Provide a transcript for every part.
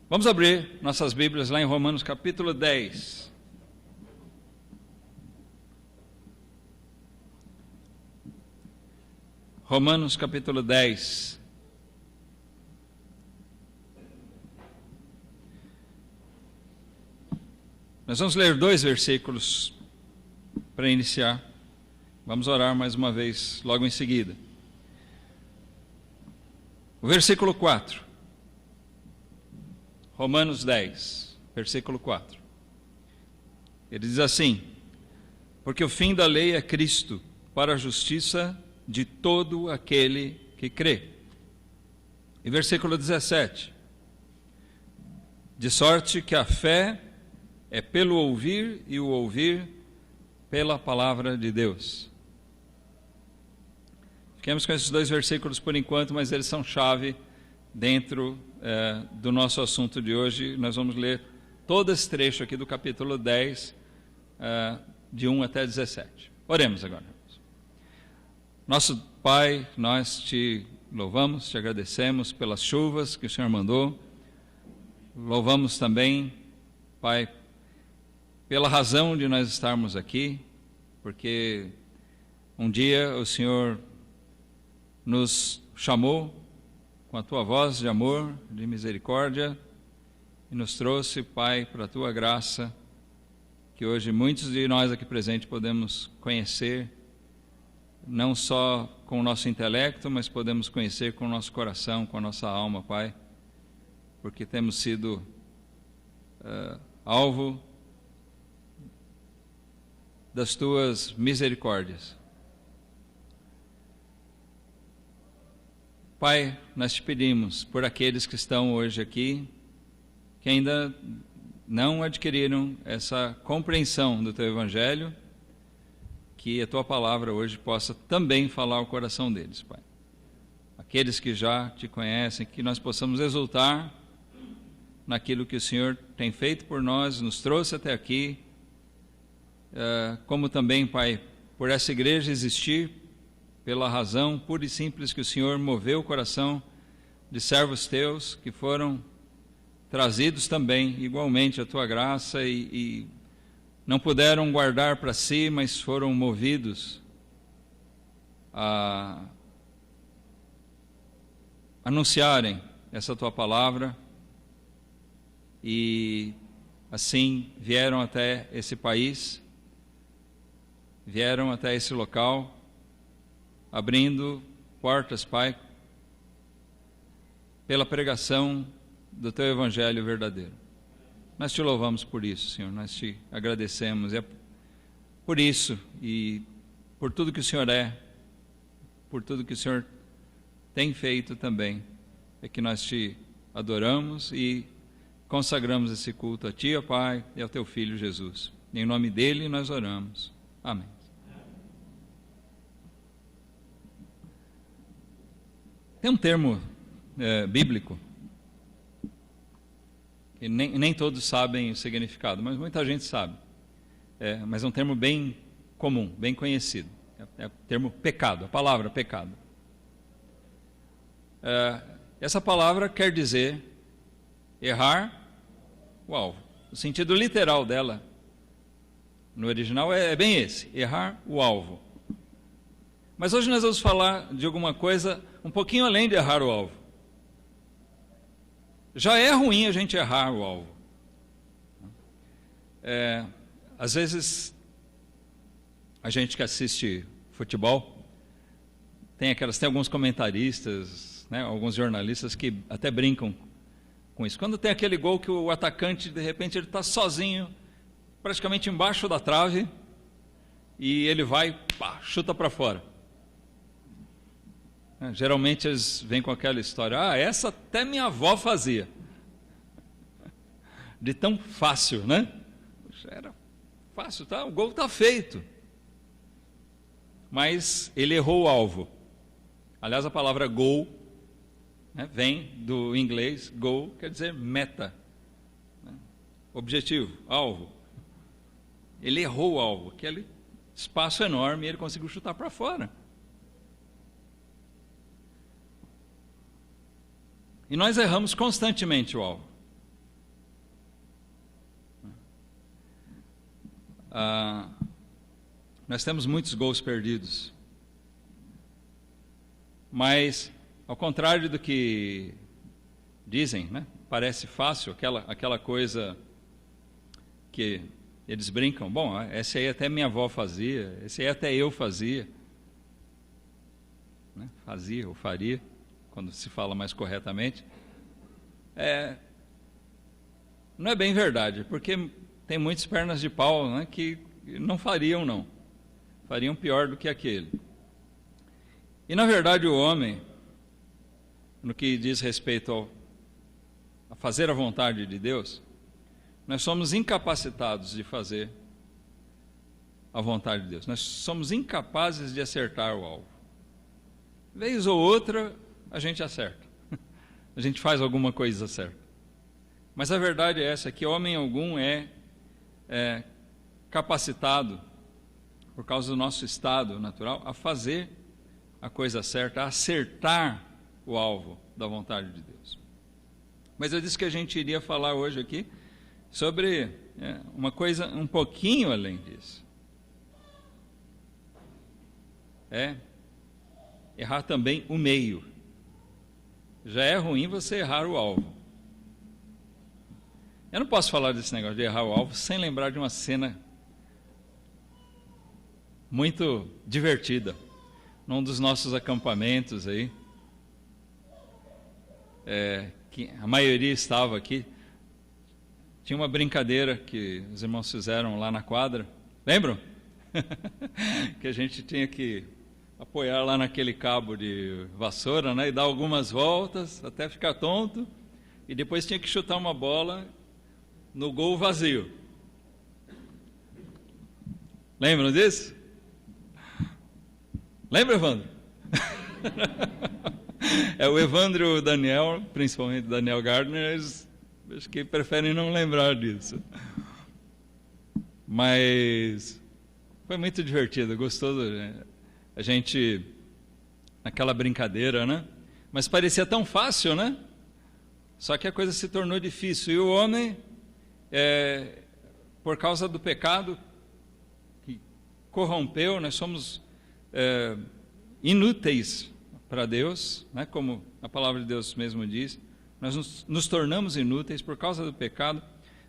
Vamos abrir nossas Bíblias lá em Romanos capítulo 10. Romanos capítulo 10. Nós vamos ler 2 versículos para iniciar. Vamos orar mais uma vez logo em seguida. O versículo 4. Romanos 10, versículo 4. Ele diz assim: porque o fim da lei é Cristo, para a justiça de todo aquele que crê. E versículo 17. De sorte que a fé é pelo ouvir, e o ouvir pela palavra de Deus. Fiquemos com esses 2 versículos por enquanto, mas eles são chave dentro do nosso assunto de hoje. Nós vamos ler todo esse trecho aqui do capítulo 10, de 1 até 17. Oremos agora. Nosso Pai, nós te louvamos, te agradecemos pelas chuvas que o Senhor mandou. Louvamos também, Pai, pela razão de nós estarmos aqui, porque um dia o Senhor nos chamou com a tua voz de amor, de misericórdia, e nos trouxe, Pai, para a tua graça, que hoje muitos de nós aqui presentes podemos conhecer, não só com o nosso intelecto, mas podemos conhecer com o nosso coração, com a nossa alma, Pai, porque temos sido alvo das tuas misericórdias. Pai, nós te pedimos por aqueles que estão hoje aqui, que ainda não adquiriram essa compreensão do teu Evangelho, que a tua palavra hoje possa também falar ao coração deles, Pai. Aqueles que já te conhecem, que nós possamos exultar naquilo que o Senhor tem feito por nós, nos trouxe até aqui, como também, Pai, por essa igreja existir, pela razão pura e simples que o Senhor moveu o coração de servos teus, que foram trazidos também, igualmente, a tua graça e não puderam guardar para si, mas foram movidos a anunciarem essa tua palavra e assim vieram até esse país, vieram até esse local, abrindo portas, Pai, pela pregação do teu Evangelho verdadeiro. Nós te louvamos por isso, Senhor, nós te agradecemos, é por isso e por tudo que o Senhor é, por tudo que o Senhor tem feito também, é que nós te adoramos e consagramos esse culto a Ti, ó Pai, e ao Teu Filho Jesus. Em nome dEle nós oramos. Amém. Tem um termo bíblico, que nem todos sabem o significado, mas muita gente sabe. Mas é um termo bem comum, bem conhecido. É o termo pecado, a palavra pecado. Essa palavra quer dizer errar o alvo. O sentido literal dela, no original, é bem esse, errar o alvo. Mas hoje nós vamos falar de alguma coisa um pouquinho além de errar o alvo. Já é ruim a gente errar o alvo. Às vezes, a gente que assiste futebol, tem alguns comentaristas, né, alguns jornalistas que até brincam com isso. Quando tem aquele gol que o atacante, de repente, ele está sozinho, praticamente embaixo da trave, e ele vai, pá, chuta para fora. Geralmente eles vêm com aquela história, essa até minha avó fazia. De tão fácil, né? Poxa, era fácil, tá? O gol está feito. Mas ele errou o alvo. Aliás, a palavra goal, né, vem do inglês, goal quer dizer meta, né? Objetivo, alvo. Ele errou o alvo, aquele espaço enorme, e ele conseguiu chutar para fora. E nós erramos constantemente o alvo. nós temos muitos gols perdidos. Mas, ao contrário do que dizem, né? Parece fácil, aquela coisa que eles brincam. Bom, esse aí até minha avó fazia, esse aí até eu fazia. Né? Fazia ou faria, quando se fala mais corretamente. Não é bem verdade, porque tem muitas pernas de pau, né, que não fariam, não. Fariam pior do que aquele. E, na verdade, o homem, no que diz respeito a fazer a vontade de Deus, nós somos incapacitados de fazer a vontade de Deus. Nós somos incapazes de acertar o alvo. Vez ou outra, a gente acerta. A gente faz alguma coisa certa. Mas a verdade é essa, que homem algum é capacitado, por causa do nosso estado natural, a fazer a coisa certa, a acertar o alvo da vontade de Deus. Mas eu disse que a gente iria falar hoje aqui sobre uma coisa um pouquinho além disso. Errar também o meio. Já é ruim você errar o alvo. Eu não posso falar desse negócio de errar o alvo sem lembrar de uma cena muito divertida, num dos nossos acampamentos aí, que a maioria estava aqui. Tinha uma brincadeira que os irmãos fizeram lá na quadra, lembram? Que a gente tinha que apoiar lá naquele cabo de vassoura, né, e dar algumas voltas até ficar tonto, e depois tinha que chutar uma bola no gol vazio. Lembram disso? Lembra, Evandro? O Evandro e o Daniel, principalmente Daniel Gardner, eles acho que preferem não lembrar disso. Mas foi muito divertido, gostoso, né? A gente, naquela brincadeira, né? Mas parecia tão fácil, né? Só que a coisa se tornou difícil. E o homem, por causa do pecado que corrompeu, nós somos inúteis para Deus, né? Como a palavra de Deus mesmo diz. Nós nos tornamos inúteis por causa do pecado.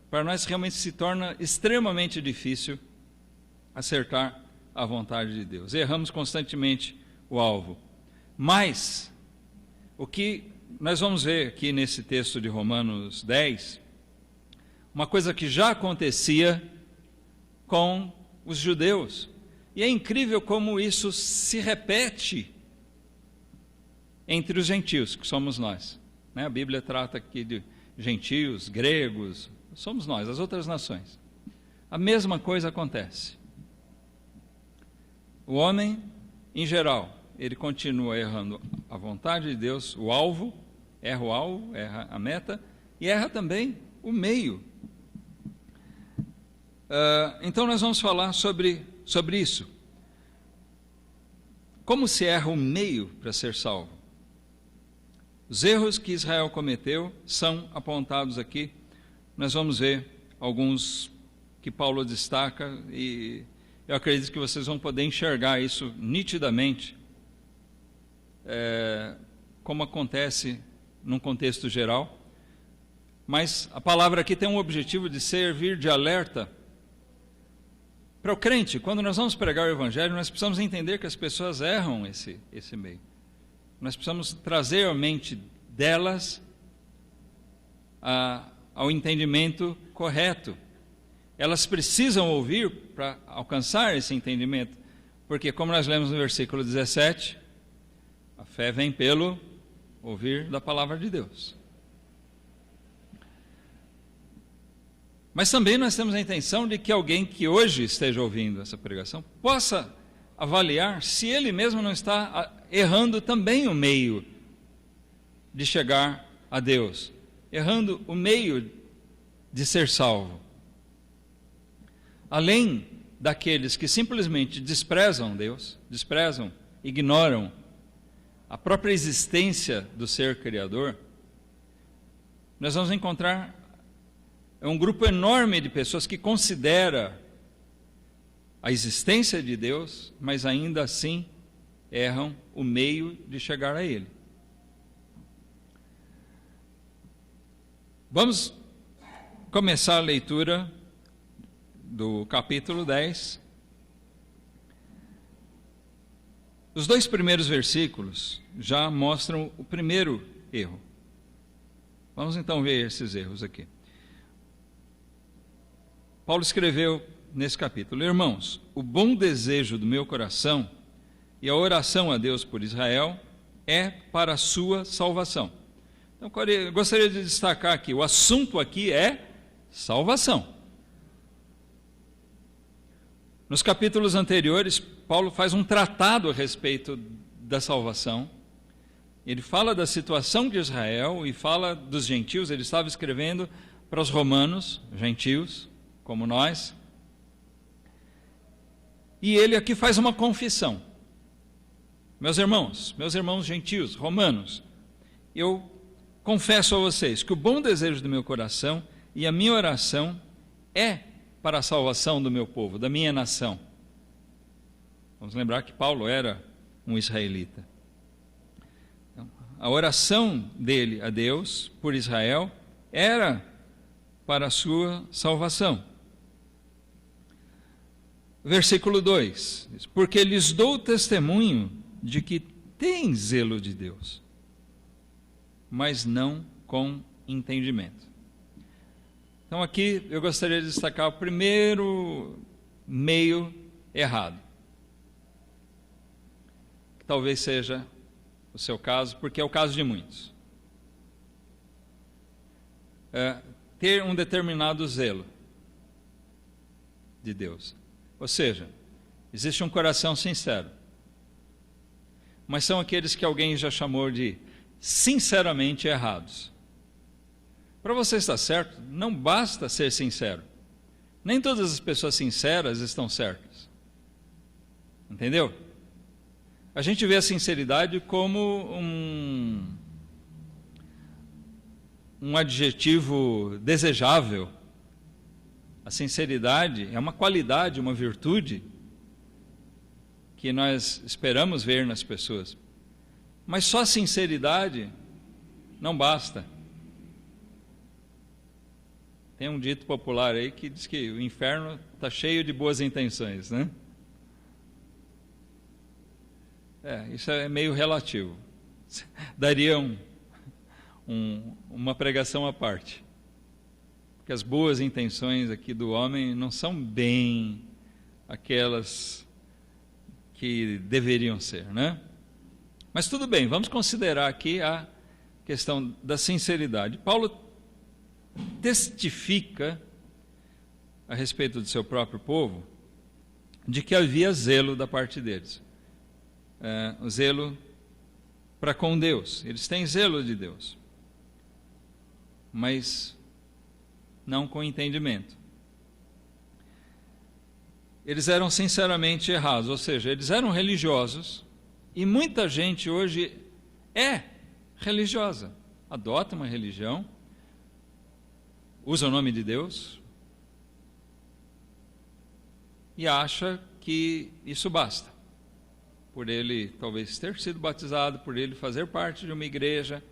Para nós realmente se torna extremamente difícil acertar a vontade de Deus. Erramos constantemente o alvo. Mas o que nós vamos ver aqui nesse texto de Romanos 10, uma coisa que já acontecia com os judeus. E é incrível como isso se repete entre os gentios, que somos nós. Né? A Bíblia trata aqui de gentios, gregos, somos nós, as outras nações. A mesma coisa acontece. O homem, em geral, ele continua errando a vontade de Deus, o alvo, erra a meta, e erra também o meio. Então nós vamos falar sobre isso. Como se erra o meio para ser salvo? Os erros que Israel cometeu são apontados aqui. Nós vamos ver alguns que Paulo destaca e eu acredito que vocês vão poder enxergar isso nitidamente, como acontece num contexto geral. Mas a palavra aqui tem um objetivo de servir de alerta para o crente. Quando nós vamos pregar o Evangelho, nós precisamos entender que as pessoas erram esse meio. Nós precisamos trazer a mente delas ao entendimento correto. Elas precisam ouvir para alcançar esse entendimento, porque como nós lemos no versículo 17, a fé vem pelo ouvir da palavra de Deus. Mas também nós temos a intenção de que alguém que hoje esteja ouvindo essa pregação possa avaliar se ele mesmo não está errando também o meio de chegar a Deus, errando o meio de ser salvo. Além daqueles que simplesmente desprezam Deus, ignoram a própria existência do ser criador, nós vamos encontrar um grupo enorme de pessoas que considera a existência de Deus, mas ainda assim erram o meio de chegar a Ele. Vamos começar a leitura do capítulo 10. Os 2 primeiros versículos já mostram o primeiro erro. Vamos então ver esses erros aqui. Paulo escreveu nesse capítulo: Irmãos, o bom desejo do meu coração e a oração a Deus por Israel é para a sua salvação. Então, eu gostaria de destacar aqui, o assunto aqui é salvação. Nos capítulos anteriores, Paulo faz um tratado a respeito da salvação. Ele fala da situação de Israel e fala dos gentios. Ele estava escrevendo para os romanos, gentios, como nós. E ele aqui faz uma confissão. Meus irmãos gentios, romanos, eu confesso a vocês que o bom desejo do meu coração e a minha oração é para a salvação do meu povo, da minha nação. Vamos lembrar que Paulo era um israelita. Então, a oração dele a Deus por Israel era para a sua salvação. Versículo 2, diz, porque lhes dou testemunho de que têm zelo de Deus, mas não com entendimento. Então aqui eu gostaria de destacar o primeiro meio errado, que talvez seja o seu caso, porque é o caso de muitos. Ter um determinado zelo de Deus. Ou seja, existe um coração sincero, mas são aqueles que alguém já chamou de sinceramente errados. Para você estar certo, não basta ser sincero. Nem todas as pessoas sinceras estão certas. Entendeu? A gente vê a sinceridade como um adjetivo desejável. A sinceridade é uma qualidade, uma virtude que nós esperamos ver nas pessoas. Mas só sinceridade não basta. Tem um dito popular aí que diz que o inferno está cheio de boas intenções, né? Isso é meio relativo. Daria uma pregação à parte. Porque as boas intenções aqui do homem não são bem aquelas que deveriam ser, né? Mas tudo bem, vamos considerar aqui a questão da sinceridade. Paulo testifica a respeito do seu próprio povo de que havia zelo da parte deles, o zelo para com Deus. Eles têm zelo de Deus, mas não com entendimento. Eles eram sinceramente errados, ou seja, eles eram religiosos, e muita gente hoje é religiosa, adota uma religião, usa o nome de Deus e acha que isso basta. Por ele talvez ter sido batizado, por ele fazer parte de uma igreja,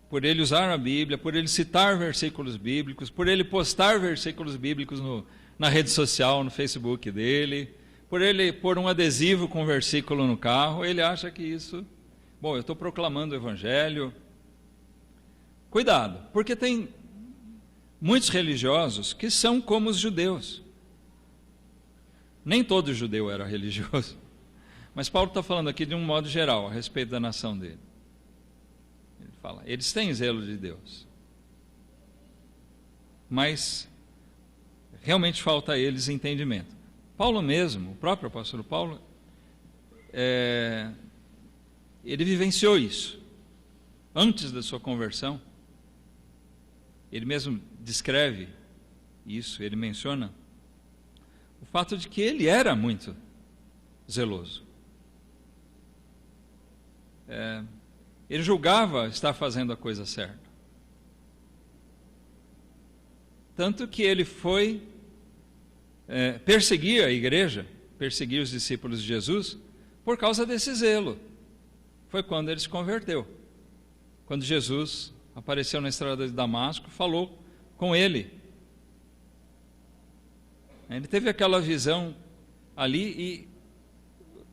por ele usar a Bíblia, por ele citar versículos bíblicos, por ele postar versículos bíblicos na rede social, no Facebook dele, por ele pôr um adesivo com um versículo no carro, ele acha que isso... Bom, eu estou proclamando o Evangelho. Cuidado, porque tem muitos religiosos que são como os judeus. Nem todo judeu era religioso. Mas Paulo está falando aqui de um modo geral, a respeito da nação dele. Ele fala, eles têm zelo de Deus, mas realmente falta a eles entendimento. Paulo mesmo, o próprio apóstolo Paulo, ele vivenciou isso. Antes da sua conversão, ele mesmo descreve isso, ele menciona o fato de que ele era muito zeloso. Ele julgava estar fazendo a coisa certa. Tanto que ele foi perseguir a igreja, perseguir os discípulos de Jesus, por causa desse zelo. Foi quando ele se converteu. Quando Jesus apareceu na estrada de Damasco, falou com ele. Ele teve aquela visão ali e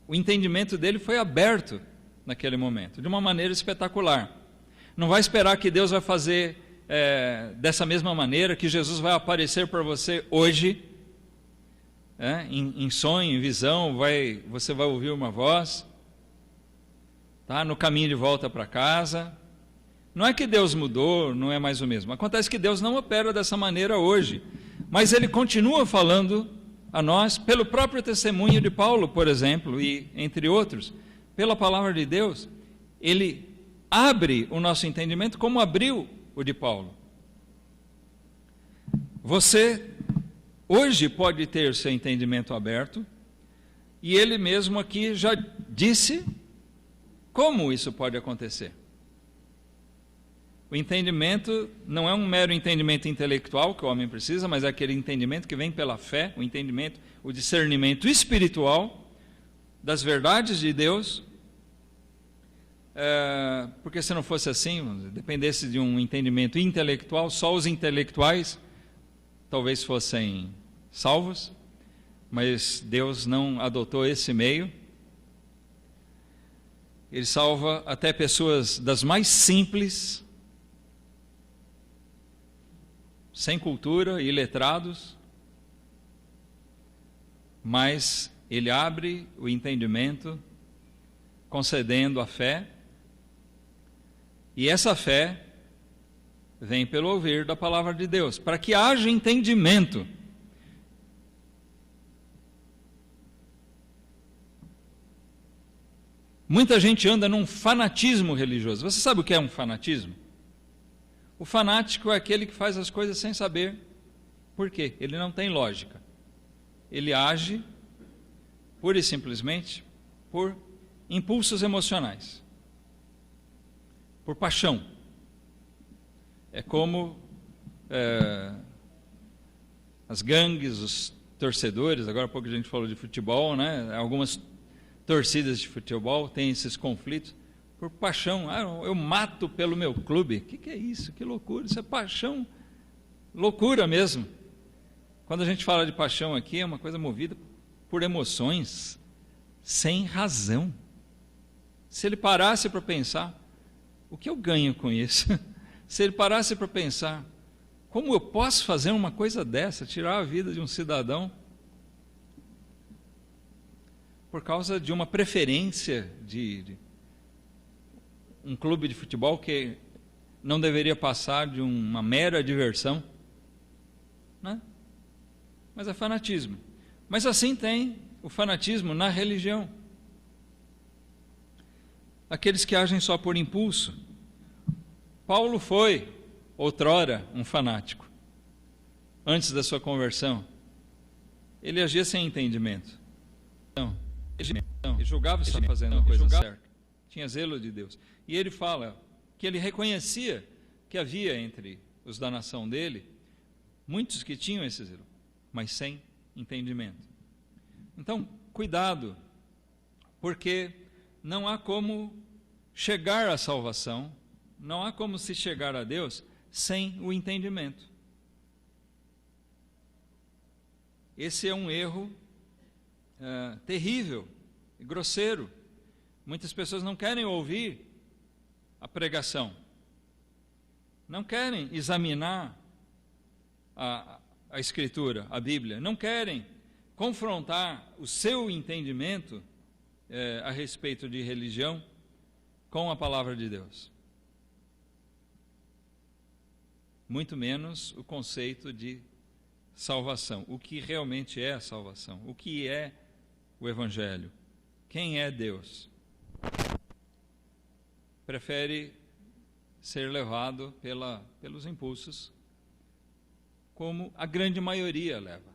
o entendimento dele foi aberto naquele momento, de uma maneira espetacular. Não vai esperar que Deus vai fazer dessa mesma maneira, que Jesus vai aparecer para você hoje, em sonho, em visão, você vai ouvir uma voz, tá? No caminho de volta para casa. Não é que Deus mudou, não é mais o mesmo. Acontece que Deus não opera dessa maneira hoje, mas Ele continua falando a nós, pelo próprio testemunho de Paulo, por exemplo, e entre outros, pela palavra de Deus. Ele abre o nosso entendimento como abriu o de Paulo. Você hoje pode ter seu entendimento aberto, e ele mesmo aqui já disse como isso pode acontecer. O entendimento não é um mero entendimento intelectual que o homem precisa, mas é aquele entendimento que vem pela fé, o entendimento, o discernimento espiritual das verdades de Deus. Porque se não fosse assim, dependesse de um entendimento intelectual, só os intelectuais talvez fossem salvos, mas Deus não adotou esse meio. Ele salva até pessoas das mais simples, sem cultura, iletrados, mas Ele abre o entendimento, concedendo a fé, e essa fé vem pelo ouvir da palavra de Deus, para que haja entendimento. Muita gente anda num fanatismo religioso. Você sabe o que é um fanatismo? O fanático é aquele que faz as coisas sem saber por quê. Ele não tem lógica. Ele age pura e simplesmente por impulsos emocionais, por paixão. É como as gangues, os torcedores. Agora há pouco a gente falou de futebol, né? Algumas torcidas de futebol têm esses conflitos por paixão. Eu mato pelo meu clube. O que é isso? Que loucura! Isso é paixão, loucura mesmo. Quando a gente fala de paixão aqui, é uma coisa movida por emoções, sem razão. Se ele parasse para pensar, o que eu ganho com isso? Se ele parasse para pensar, como eu posso fazer uma coisa dessa, tirar a vida de um cidadão, por causa de uma preferência de um clube de futebol que não deveria passar de uma mera diversão, né? Mas é fanatismo. Mas assim tem o fanatismo na religião. Aqueles que agem só por impulso. Paulo foi, outrora, um fanático. Antes da sua conversão, ele agia sem entendimento. Ele julgava estar fazendo a coisa certa. Tinha zelo de Deus. E ele fala que ele reconhecia que havia entre os da nação dele muitos que tinham esse zelo, mas sem entendimento. Então, cuidado, porque não há como chegar à salvação, não há como se chegar a Deus sem o entendimento. Esse é um erro terrível e grosseiro. Muitas pessoas não querem ouvir a pregação, não querem examinar a Escritura, a Bíblia, não querem confrontar o seu entendimento a respeito de religião com a palavra de Deus. Muito menos o conceito de salvação, o que realmente é a salvação, o que é o Evangelho, quem é Deus. Prefere ser levado pelos impulsos, como a grande maioria leva.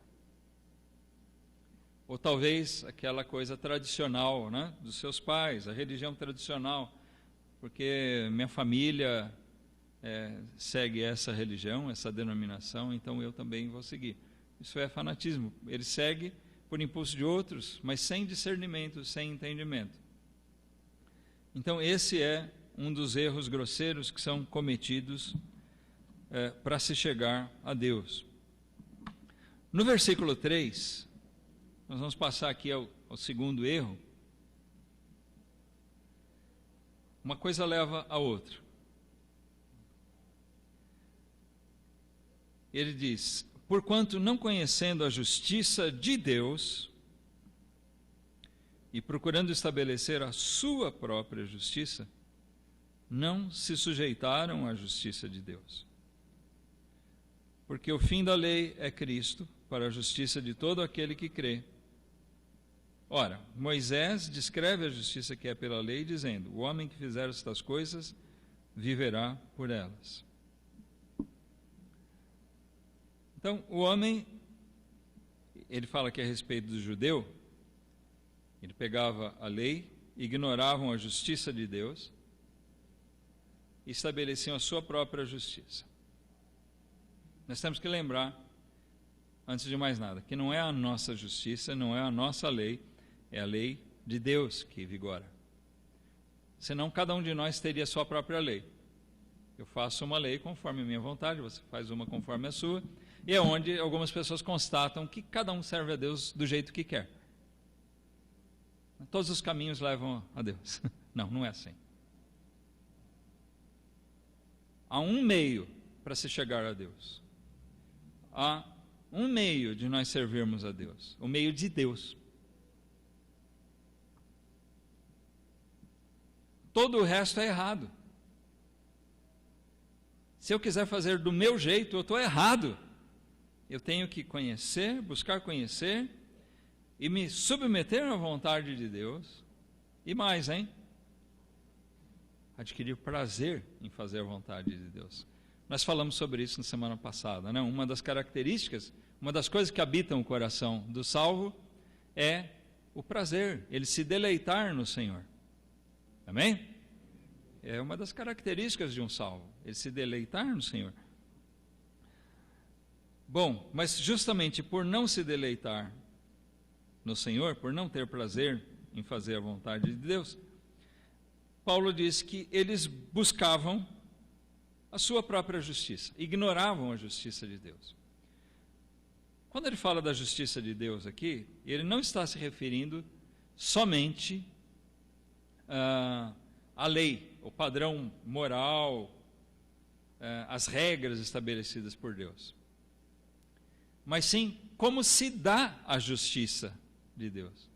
Ou talvez aquela coisa tradicional, né, dos seus pais, a religião tradicional, porque minha família segue essa religião, essa denominação, então eu também vou seguir. Isso é fanatismo. Ele segue por impulso de outros, mas sem discernimento, sem entendimento. Então esse é um dos erros grosseiros que são cometidos para se chegar a Deus. No versículo 3, nós vamos passar aqui ao segundo erro. Uma coisa leva a outra. Ele diz: porquanto não conhecendo a justiça de Deus e procurando estabelecer a sua própria justiça, não se sujeitaram à justiça de Deus. Porque o fim da lei é Cristo, para a justiça de todo aquele que crê. Ora, Moisés descreve a justiça que é pela lei, dizendo: o homem que fizer estas coisas viverá por elas. Então, o homem, ele fala aqui a respeito do judeu, ele pegava a lei, ignoravam a justiça de Deus e estabeleciam a sua própria justiça. Nós temos que lembrar, antes de mais nada, que não é a nossa justiça, não é a nossa lei, é a lei de Deus que vigora. Senão cada um de nós teria a sua própria lei. Eu faço uma lei conforme a minha vontade, você faz uma conforme a sua, e é onde algumas pessoas constatam que cada um serve a Deus do jeito que quer. Todos os caminhos levam a Deus. Não, não é assim. Há um meio para se chegar a Deus. Há um meio de nós servirmos a Deus, o meio de Deus. Todo o resto é errado. Se eu quiser fazer do meu jeito, eu estou errado. Eu tenho que conhecer, buscar conhecer e me submeter à vontade de Deus. E mais, adquirir prazer em fazer a vontade de Deus. Nós falamos sobre isso na semana passada, né? Uma das características, uma das coisas que habitam o coração do salvo é o prazer, ele se deleitar no Senhor. Amém? É uma das características de um salvo, ele se deleitar no Senhor. Bom, mas justamente por não se deleitar no Senhor, por não ter prazer em fazer a vontade de Deus, Paulo diz que eles buscavam a sua própria justiça, ignoravam a justiça de Deus. Quando ele fala da justiça de Deus aqui, ele não está se referindo somente à lei, o padrão moral, as regras estabelecidas por Deus, mas sim como se dá a justiça de Deus.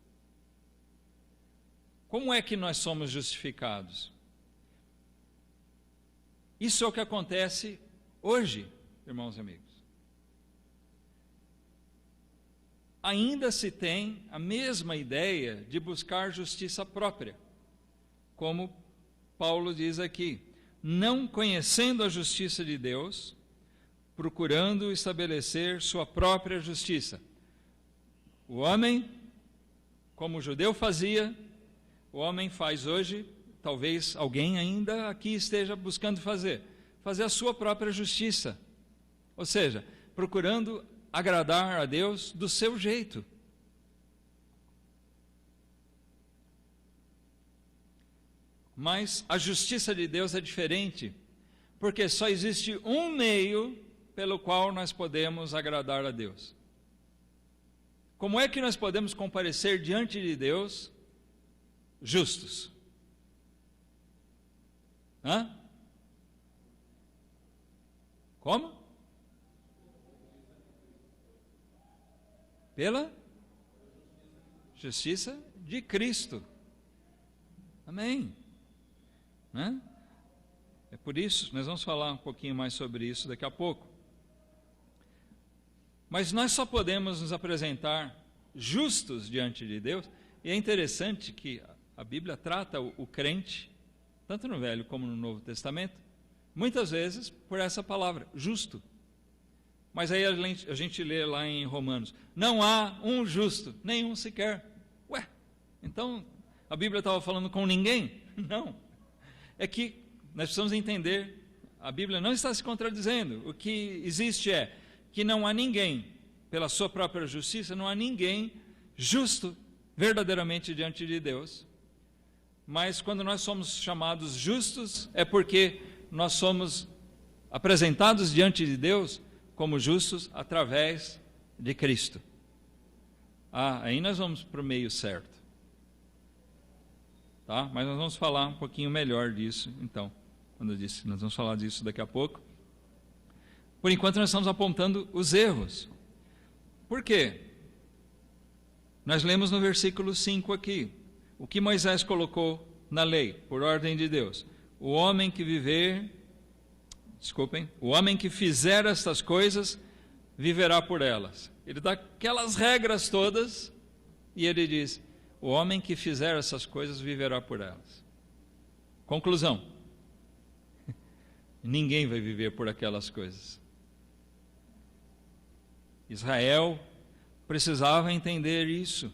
Como é que nós somos justificados? Isso é o que acontece hoje, irmãos e amigos. Ainda se tem a mesma ideia de buscar justiça própria, como Paulo diz aqui, não conhecendo a justiça de Deus, procurando estabelecer sua própria justiça. O homem, como o judeu fazia, o homem faz hoje, talvez alguém ainda aqui esteja buscando fazer a sua própria justiça. Ou seja, procurando agradar a Deus do seu jeito. Mas a justiça de Deus é diferente, porque só existe um meio pelo qual nós podemos agradar a Deus. Como é que nós podemos comparecer diante de Deus justos? Como? Pela justiça de Cristo. Amém. É por isso, nós vamos falar um pouquinho mais sobre isso daqui a pouco. Mas nós só podemos nos apresentar justos diante de Deus, e é interessante que a Bíblia trata o crente, tanto no Velho como no Novo Testamento, muitas vezes por essa palavra, justo. Mas aí a gente lê lá em Romanos, não há um justo, nenhum sequer. Ué, então a Bíblia estava falando com ninguém? Não. É que nós precisamos entender, a Bíblia não está se contradizendo. O que existe é que não há ninguém pela sua própria justiça, não há ninguém justo verdadeiramente diante de Deus. Mas quando nós somos chamados justos, é porque nós somos apresentados diante de Deus como justos através de Cristo. Aí nós vamos para o meio certo. Tá? Mas nós vamos falar um pouquinho melhor disso, então. Quando eu disse, nós vamos falar disso daqui a pouco. Por enquanto nós estamos apontando os erros. Por quê? Nós lemos no versículo 5 aqui, o que Moisés colocou na lei, por ordem de Deus. O homem que fizer estas coisas, viverá por elas. Ele dá aquelas regras todas, e ele diz, o homem que fizer essas coisas, viverá por elas. Conclusão. Ninguém vai viver por aquelas coisas. Israel precisava entender isso.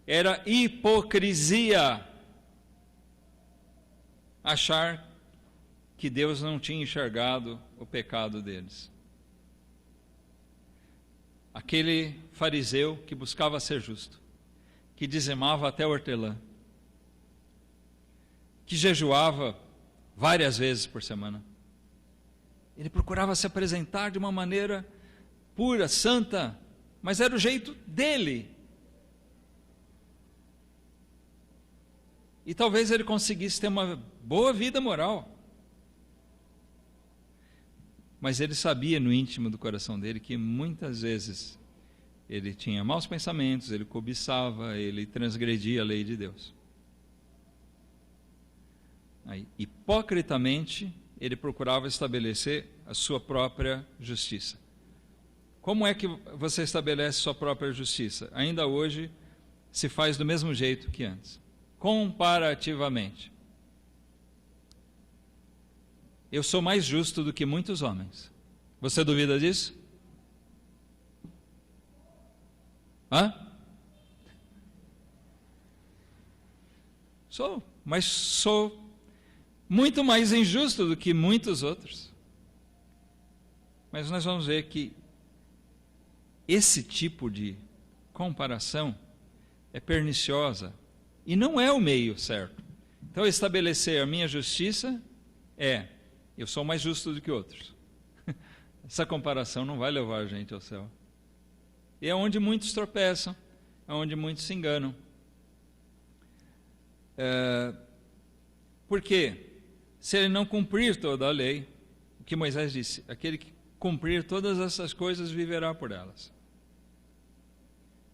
Era hipocrisia achar que Deus não tinha enxergado o pecado deles. Aquele fariseu que buscava ser justo, que dizimava até hortelã, que jejuava várias vezes por semana, ele procurava se apresentar de uma maneira pura, santa, mas era o jeito dele. E talvez ele conseguisse ter uma boa vida moral. Mas ele sabia no íntimo do coração dele que muitas vezes ele tinha maus pensamentos, ele cobiçava, ele transgredia a lei de Deus. Aí, hipocritamente, ele procurava estabelecer a sua própria justiça. Como é que você estabelece sua própria justiça? Ainda hoje se faz do mesmo jeito que antes. Comparativamente. Eu sou mais justo do que muitos homens. Você duvida disso? Mas sou muito mais injusto do que muitos outros. Mas nós vamos ver que esse tipo de comparação é perniciosa e não é o meio certo. Então, estabelecer a minha justiça eu sou mais justo do que outros. Essa comparação não vai levar a gente ao céu. E é onde muitos tropeçam, é onde muitos se enganam. Porque se ele não cumprir toda a lei, o que Moisés disse, aquele que cumprir todas essas coisas viverá por elas.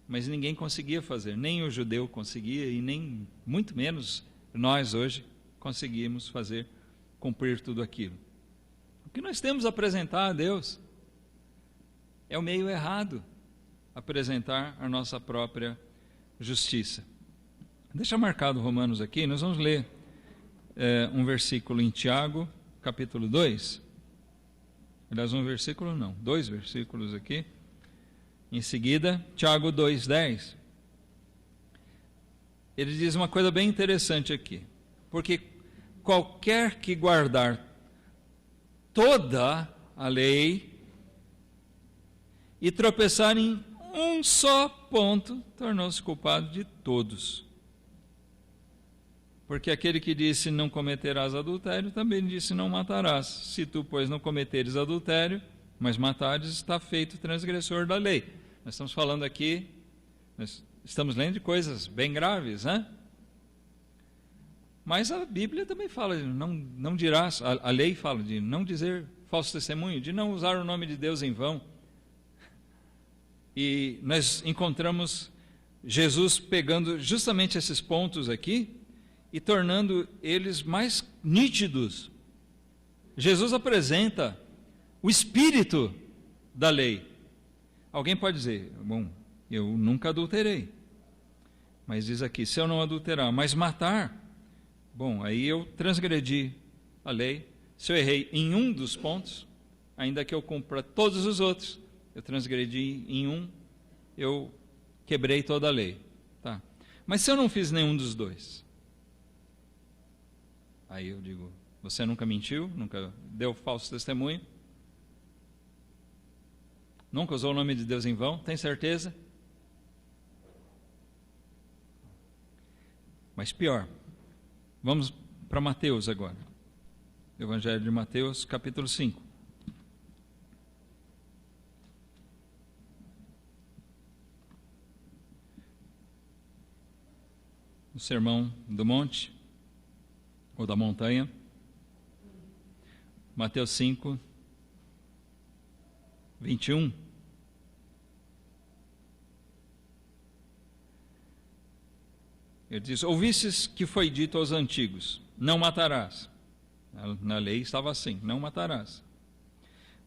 Mas ninguém conseguia fazer, nem o judeu conseguia e nem, muito menos, nós hoje conseguimos fazer, cumprir tudo aquilo. O que nós temos a apresentar a Deus é o meio errado, apresentar a nossa própria justiça. Deixa marcado Romanos aqui, nós vamos ler um versículo em Tiago, capítulo 2. Aliás, dois versículos aqui. Em seguida, Tiago 2:10. Ele diz uma coisa bem interessante aqui. Porque qualquer que guardar toda a lei e tropeçar em um só ponto, tornou-se culpado de todos. Porque aquele que disse não cometerás adultério, também disse não matarás. Se tu, pois, não cometeres adultério, mas matares, está feito transgressor da lei. Nós estamos falando aqui, nós estamos lendo de coisas bem graves, né? Mas a Bíblia também fala de não dirás, a lei fala de não dizer falso testemunho, de não usar o nome de Deus em vão. E nós encontramos Jesus pegando justamente esses pontos aqui e tornando eles mais nítidos. Jesus apresenta o espírito da lei. Alguém pode dizer, bom, eu nunca adulterei. Mas diz aqui, se eu não adulterar, mas matar, bom, aí eu transgredi a lei. Se eu errei em um dos pontos, ainda que eu cumpra todos os outros, eu transgredi em um, eu quebrei toda a lei. Tá. Mas se eu não fiz nenhum dos dois, aí eu digo, você nunca mentiu, nunca deu falso testemunho. Nunca usou o nome de Deus em vão, tem certeza? Mas pior, vamos para Mateus agora. Evangelho de Mateus, capítulo 5. O Sermão do Monte, ou da Montanha. Mateus 5, 21. Ele diz: ouvistes que foi dito aos antigos, não matarás. Na lei estava assim, não matarás.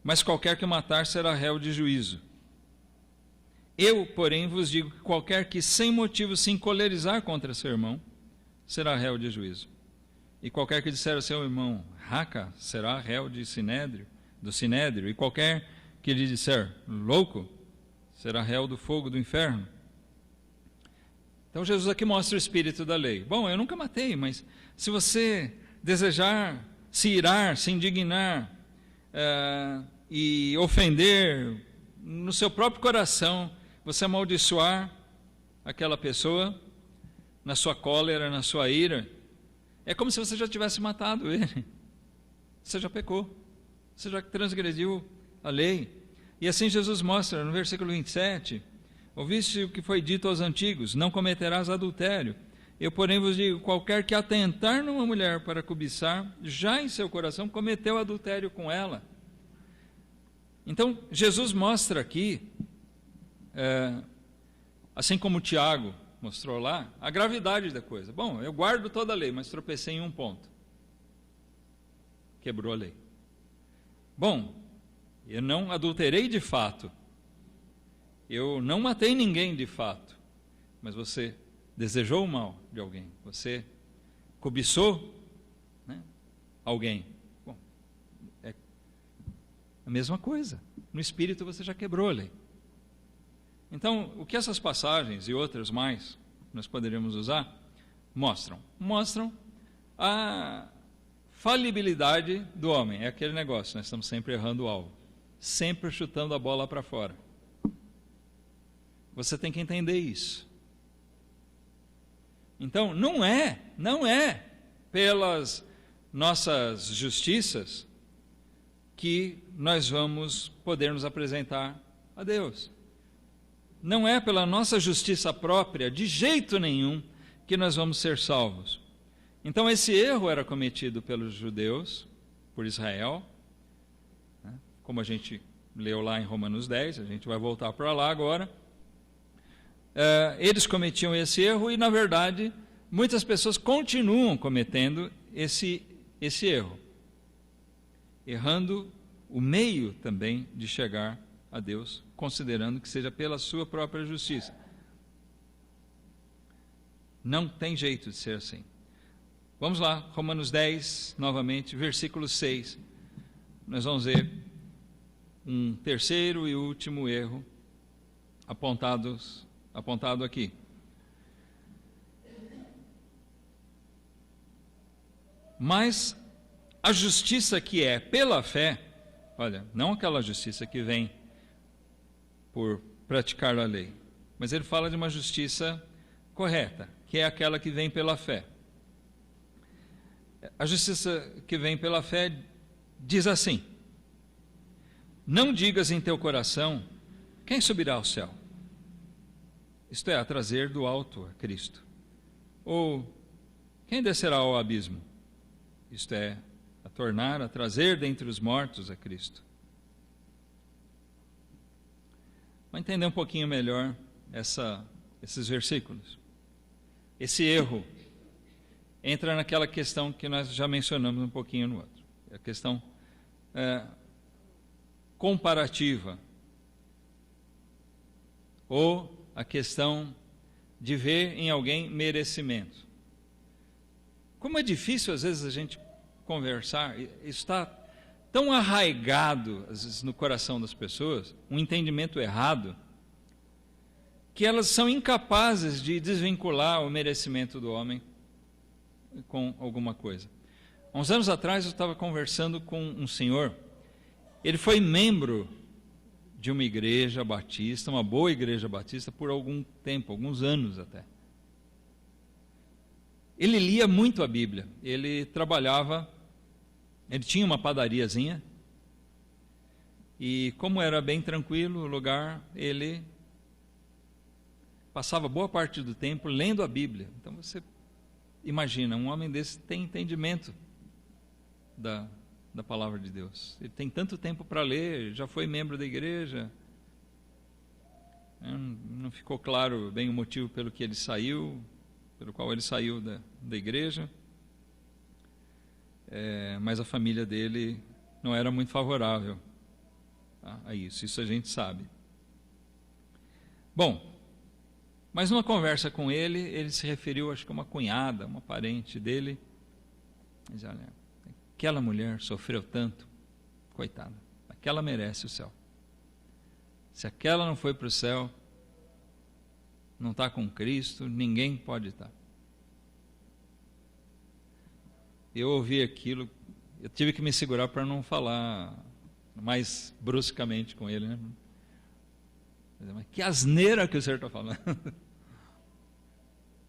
Mas qualquer que matar será réu de juízo. Eu, porém, vos digo que qualquer que sem motivo se encolerizar contra seu irmão, será réu de juízo. E qualquer que disser ao seu irmão, raca, será réu do sinédrio. E qualquer que lhe disser, louco, será réu do fogo do inferno. Então Jesus aqui mostra o espírito da lei. Bom, eu nunca matei, mas se você desejar se irar, se indignar e ofender no seu próprio coração, você amaldiçoar aquela pessoa na sua cólera, na sua ira, é como se você já tivesse matado ele. Você já pecou, você já transgrediu a lei. E assim Jesus mostra no versículo 27, ouviste o que foi dito aos antigos, não cometerás adultério. Eu, porém, vos digo, qualquer que atentar numa mulher para cobiçar, já em seu coração cometeu adultério com ela. Então, Jesus mostra aqui, assim como Tiago mostrou lá, a gravidade da coisa. Bom, eu guardo toda a lei, mas tropecei em um ponto. Quebrou a lei. Bom, eu não adulterei de fato. Eu não matei ninguém de fato. Mas você desejou o mal de alguém. Você cobiçou, né, alguém. Bom, é a mesma coisa. No espírito você já quebrou a lei. Então, o que essas passagens e outras mais nós poderíamos usar mostram? Mostram a falibilidade do homem. É aquele negócio, nós estamos sempre errando o alvo, sempre chutando a bola para fora. Você tem que entender isso. Então, não é pelas nossas justiças que nós vamos poder nos apresentar a Deus. Não é pela nossa justiça própria, de jeito nenhum, que nós vamos ser salvos. Então, esse erro era cometido pelos judeus, por Israel, né? Como a gente leu lá em Romanos 10, a gente vai voltar para lá agora. Eles cometiam esse erro e, na verdade, muitas pessoas continuam cometendo esse erro, errando o meio também de chegar a Deus, considerando que seja pela sua própria justiça. Não tem jeito de ser assim. Vamos lá, Romanos 10, novamente, versículo 6. Nós vamos ver um terceiro e último erro apontado aqui. Mas a justiça que é pela fé, olha, não aquela justiça que vem por praticar a lei, mas ele fala de uma justiça correta, que é aquela que vem pela fé. A justiça que vem pela fé diz assim: não digas em teu coração, quem subirá ao céu? Isto é, a trazer do alto a Cristo. Ou, quem descerá ao abismo? Isto é, a trazer dentre os mortos a Cristo. Vamos entender um pouquinho melhor esses versículos. Esse erro entra naquela questão que nós já mencionamos um pouquinho no outro. A questão comparativa. Ou a questão de ver em alguém merecimento. Como é difícil às vezes a gente conversar, isso está tão arraigado às vezes no coração das pessoas, um entendimento errado, que elas são incapazes de desvincular o merecimento do homem com alguma coisa. Há uns anos atrás eu estava conversando com um senhor, ele foi membro de uma igreja batista, uma boa igreja batista, por algum tempo, alguns anos até. Ele lia muito a Bíblia, ele trabalhava, ele tinha uma padariazinha, e como era bem tranquilo o lugar, ele passava boa parte do tempo lendo a Bíblia. Então você imagina, um homem desse tem entendimento da palavra de Deus. Ele tem tanto tempo para ler, já foi membro da igreja. Não ficou claro bem o motivo pelo qual ele saiu da igreja. Mas a família dele não era muito favorável a isso a gente sabe. Bom, mas numa conversa com ele se referiu, acho que a uma cunhada, uma parente dele. Diz: olha, aquela mulher sofreu tanto, coitada, aquela merece o céu. Se aquela não foi para o céu, não está com Cristo, ninguém pode estar. Eu ouvi aquilo, eu tive que me segurar para não falar mais bruscamente com ele, né? Mas que asneira que o senhor está falando.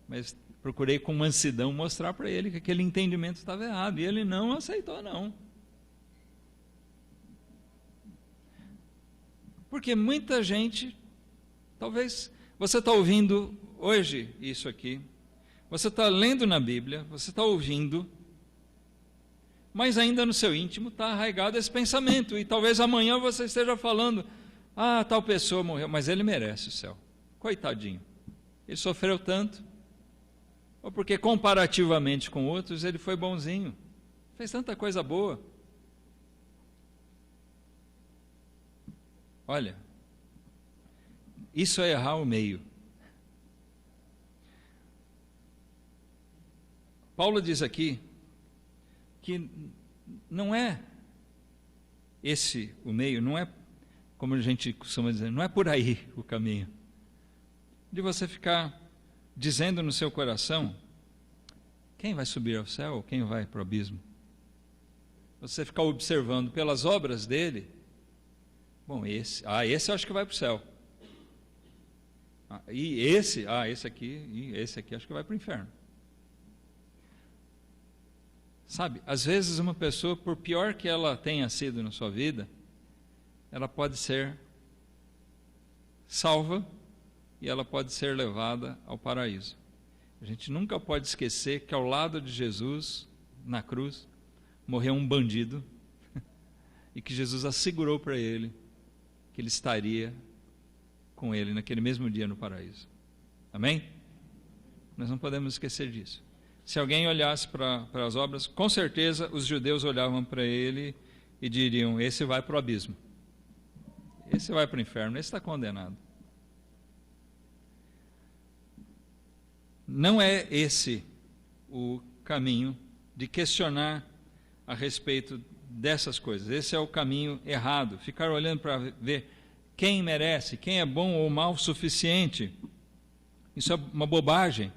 Mas procurei com mansidão mostrar para ele que aquele entendimento estava errado, e ele não aceitou, não. Porque muita gente, talvez você está ouvindo hoje isso aqui, você está lendo na Bíblia, você está ouvindo, mas ainda no seu íntimo está arraigado esse pensamento, e talvez amanhã você esteja falando: tal pessoa morreu, mas ele merece o céu, coitadinho, ele sofreu tanto, ou porque comparativamente com outros ele foi bonzinho, fez tanta coisa boa. Olha, isso é errar o meio. Paulo diz aqui que não é esse o meio, não é, como a gente costuma dizer, não é por aí o caminho, de você ficar dizendo no seu coração: quem vai subir ao céu ou quem vai para o abismo? Você ficar observando pelas obras dele: bom, esse eu acho que vai para o céu, e esse aqui acho que vai para o inferno. Sabe, às vezes uma pessoa, por pior que ela tenha sido na sua vida, ela pode ser salva e ela pode ser levada ao paraíso. A gente nunca pode esquecer que ao lado de Jesus, na cruz, morreu um bandido e que Jesus assegurou para ele que ele estaria com ele naquele mesmo dia no paraíso. Amém? Nós não podemos esquecer disso. Se alguém olhasse para as obras, com certeza os judeus olhavam para ele e diriam: esse vai para o abismo, esse vai para o inferno, esse está condenado. Não é esse o caminho de questionar a respeito dessas coisas. Esse é o caminho errado, ficar olhando para ver quem merece, quem é bom ou mal o suficiente. Isso é uma bobagem,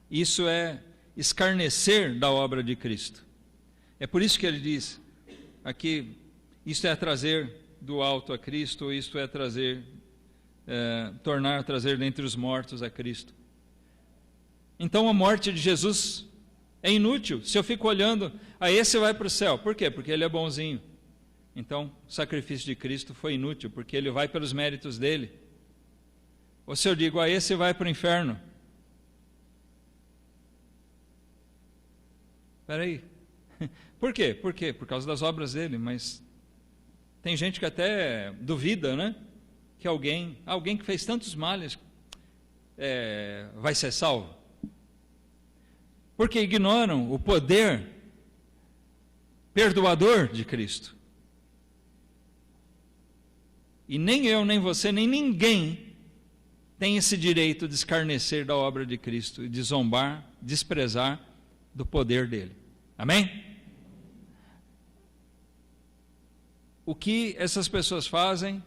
isso é escarnecer da obra de Cristo. É por isso que ele diz aqui: isto é trazer do alto a Cristo, ou isto é trazer dentre os mortos a Cristo. Então a morte de Jesus é inútil se eu fico olhando: esse vai para o céu. Por quê? Porque ele é bonzinho. Então o sacrifício de Cristo foi inútil, porque ele vai pelos méritos dele. Ou se eu digo: esse vai para o inferno. Espera aí. Por quê? Por quê? Por causa das obras dele, mas tem gente que até duvida, né? Que alguém que fez tantos males vai ser salvo. Porque ignoram o poder perdoador de Cristo. E nem eu, nem você, nem ninguém tem esse direito de escarnecer da obra de Cristo e de zombar, desprezar do poder dele. Amém? O que essas pessoas fazem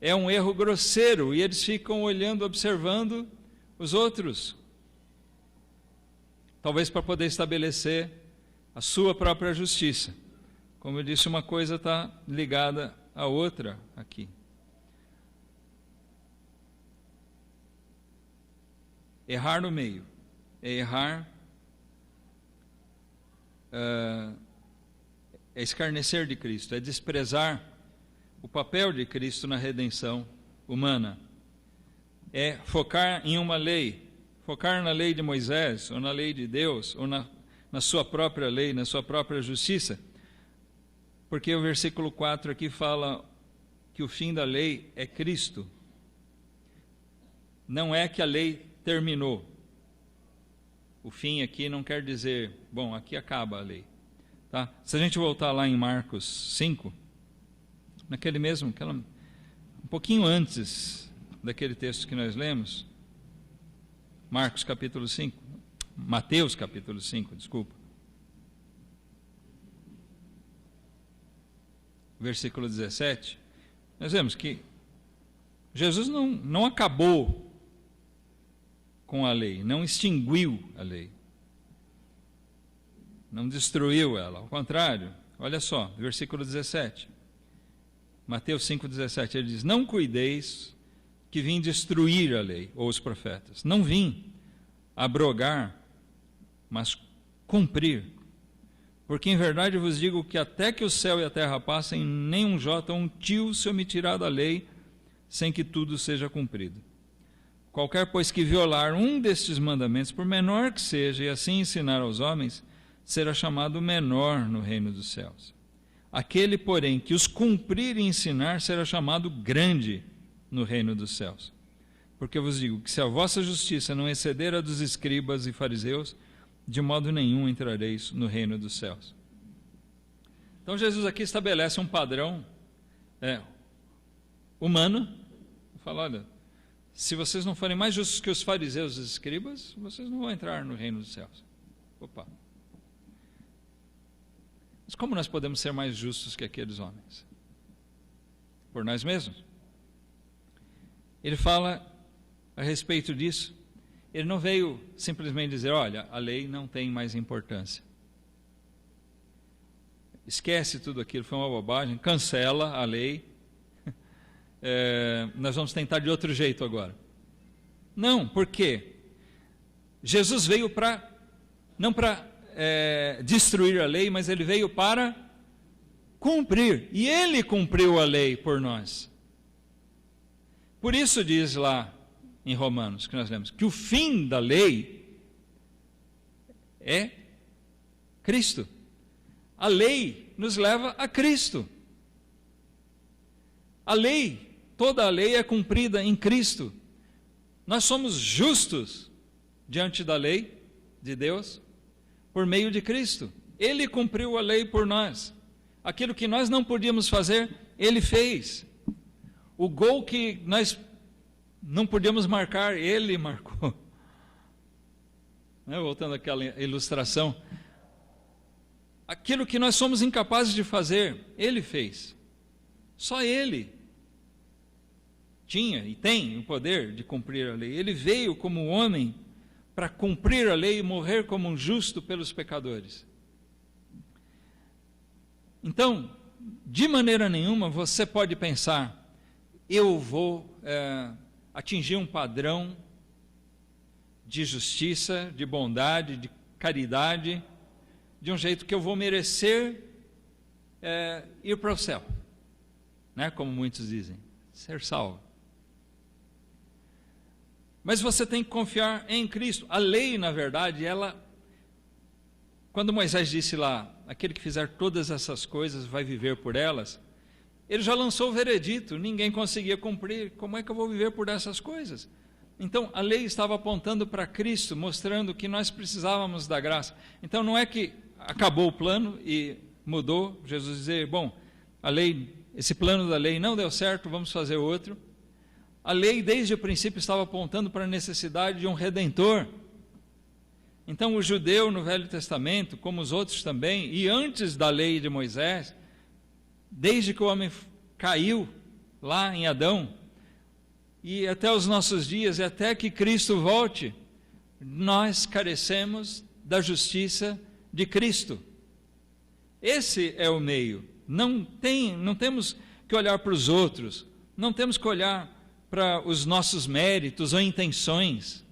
é um erro grosseiro, e eles ficam olhando, observando os outros, talvez para poder estabelecer a sua própria justiça. Como eu disse, uma coisa está ligada à outra aqui. Errar no meio é errar, é escarnecer de Cristo, é desprezar o papel de Cristo na redenção humana, é focar em uma lei, focar na lei de Moisés, ou na lei de Deus, ou na sua própria lei, na sua própria justiça, porque o versículo 4 aqui fala que o fim da lei é Cristo. Não é que a lei terminou. O fim aqui não quer dizer, bom, aqui acaba a lei. Tá? Se a gente voltar lá em Marcos 5, naquele mesmo, um pouquinho antes daquele texto que nós lemos, Mateus capítulo 5, desculpa. Versículo 17, nós vemos que Jesus não acabou com a lei, não extinguiu a lei, não destruiu ela, ao contrário, olha só, versículo 17, Mateus 5,17, ele diz: não cuideis que vim destruir a lei ou os profetas, não vim abrogar, mas cumprir, porque em verdade vos digo que até que o céu e a terra passem, nem um jota ou um tio se omitirá da lei, sem que tudo seja cumprido. Qualquer, pois, que violar um destes mandamentos, por menor que seja, e assim ensinar aos homens, será chamado menor no reino dos céus. Aquele, porém, que os cumprir e ensinar, será chamado grande no reino dos céus. Porque eu vos digo que se a vossa justiça não exceder a dos escribas e fariseus, de modo nenhum entrareis no reino dos céus. Então Jesus aqui estabelece um padrão humano, fala, olha, se vocês não forem mais justos que os fariseus e os escribas, vocês não vão entrar no reino dos céus. Opa! Mas como nós podemos ser mais justos que aqueles homens? Por nós mesmos? Ele fala a respeito disso. Ele não veio simplesmente dizer, olha, a lei não tem mais importância. Esquece tudo aquilo, foi uma bobagem, cancela a lei. Nós vamos tentar de outro jeito agora. Não, por quê? Jesus veio não para destruir a lei, mas ele veio para cumprir, e ele cumpriu a lei por nós. Por isso diz lá em Romanos, que nós lemos, que o fim da lei é Cristo. A lei nos leva a Cristo. A lei, toda a lei é cumprida em Cristo. Nós somos justos diante da lei de Deus por meio de Cristo. Ele cumpriu a lei por nós. Aquilo que nós não podíamos fazer, Ele fez. O gol que nós não podíamos marcar, Ele marcou. Voltando àquela ilustração. Aquilo que nós somos incapazes de fazer, Ele fez. Só Ele tinha e tem o poder de cumprir a lei. Ele veio como homem para cumprir a lei e morrer como um justo pelos pecadores. Então, de maneira nenhuma você pode pensar, eu vou atingir um padrão de justiça, de bondade, de caridade, de um jeito que eu vou merecer ir para o céu, né? Como muitos dizem, ser salvo. Mas você tem que confiar em Cristo. A lei, na verdade, quando Moisés disse lá, aquele que fizer todas essas coisas vai viver por elas, ele já lançou o veredito, ninguém conseguia cumprir, como é que eu vou viver por essas coisas? Então, a lei estava apontando para Cristo, mostrando que nós precisávamos da graça. Então, não é que acabou o plano e mudou, Jesus dizer, bom, a lei, esse plano da lei não deu certo, vamos fazer outro. A lei, desde o princípio, estava apontando para a necessidade de um Redentor. Então, o judeu no Velho Testamento, como os outros também, e antes da lei de Moisés, desde que o homem caiu lá em Adão, e até os nossos dias, e até que Cristo volte, nós carecemos da justiça de Cristo. Esse é o meio. Não temos que olhar para os outros, não temos que olhar para os nossos méritos ou intenções.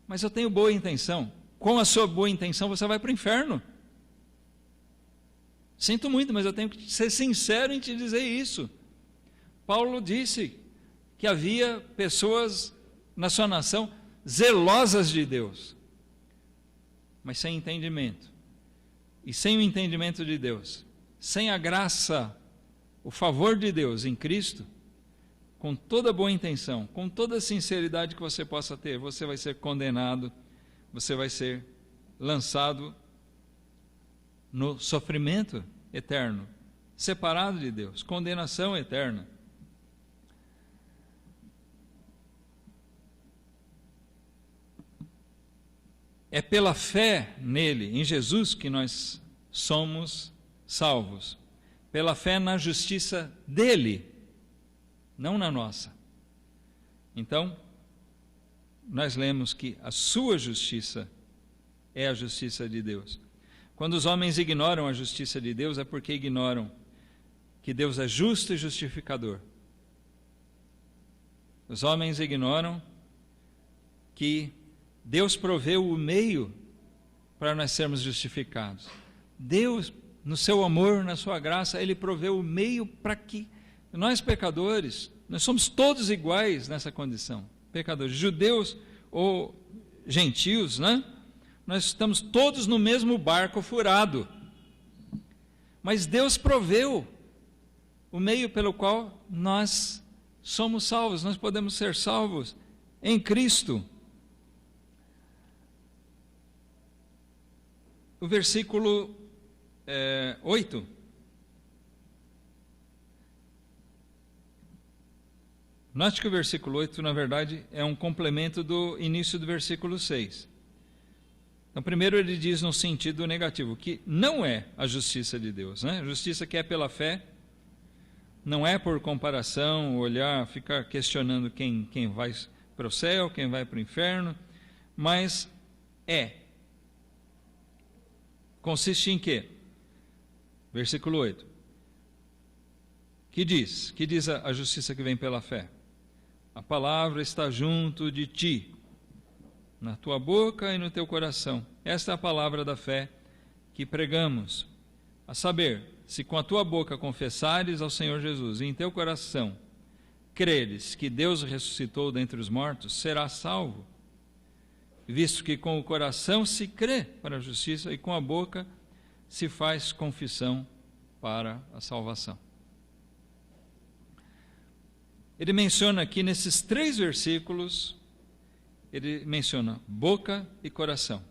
Mas eu tenho boa intenção. Com a sua boa intenção você vai para o inferno. Sinto muito, mas eu tenho que ser sincero em te dizer isso. Paulo disse que havia pessoas na sua nação zelosas de Deus, mas sem entendimento. E sem o entendimento de Deus, sem a graça, o favor de Deus em Cristo, com toda boa intenção, com toda a sinceridade que você possa ter, você vai ser condenado, você vai ser lançado no sofrimento eterno, separado de Deus, condenação eterna. É pela fé nele, em Jesus, que nós somos salvos. Pela fé na justiça dele, não na nossa. Então, nós lemos que a sua justiça é a justiça de Deus. Quando os homens ignoram a justiça de Deus, é porque ignoram que Deus é justo e justificador. Os homens ignoram que Deus proveu o meio para nós sermos justificados. Deus, no seu amor, na sua graça, Ele proveu o meio para que nós pecadores, nós somos todos iguais nessa condição, pecadores, judeus ou gentios, né? Nós estamos todos no mesmo barco furado. Mas Deus proveu o meio pelo qual nós somos salvos, nós podemos ser salvos em Cristo. O versículo 8. Note que o versículo 8, na verdade, é um complemento do início do versículo 6. Então, primeiro ele diz no sentido negativo, que não é a justiça de Deus, né? A justiça que é pela fé, não é por comparação, olhar, ficar questionando quem vai para o céu, quem vai para o inferno, mas consiste em quê? Versículo 8. Que diz a justiça que vem pela fé? A palavra está junto de ti, na tua boca e no teu coração. Esta é a palavra da fé que pregamos. A saber, se com a tua boca confessares ao Senhor Jesus e em teu coração creres que Deus ressuscitou dentre os mortos, serás salvo. Visto que com o coração se crê para a justiça e com a boca se faz confissão para a salvação. Ele menciona aqui nesses 3 versículos, ele menciona boca e coração.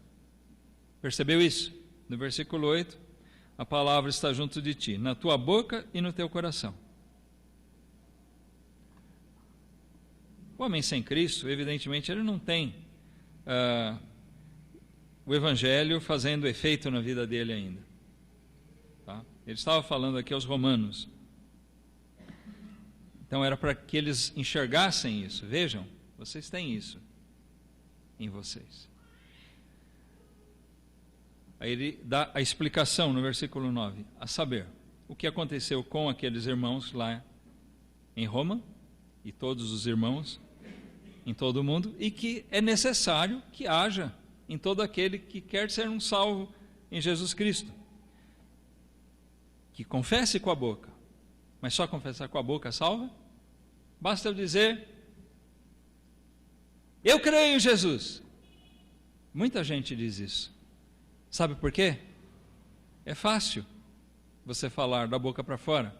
Percebeu isso? No versículo 8, a palavra está junto de ti, na tua boca e no teu coração. O homem sem Cristo, evidentemente, ele não tem o Evangelho fazendo efeito na vida dele ainda. Tá? Ele estava falando aqui aos romanos. Então era para que eles enxergassem isso. Vejam, vocês têm isso em vocês. Aí ele dá a explicação no versículo 9, a saber, o que aconteceu com aqueles irmãos lá em Roma, e todos os irmãos em todo o mundo, e que é necessário que haja em todo aquele que quer ser um salvo em Jesus Cristo. Que confesse com a boca, mas só confessar com a boca salva? Basta eu dizer, eu creio em Jesus. Muita gente diz isso. Sabe por quê? É fácil você falar da boca para fora.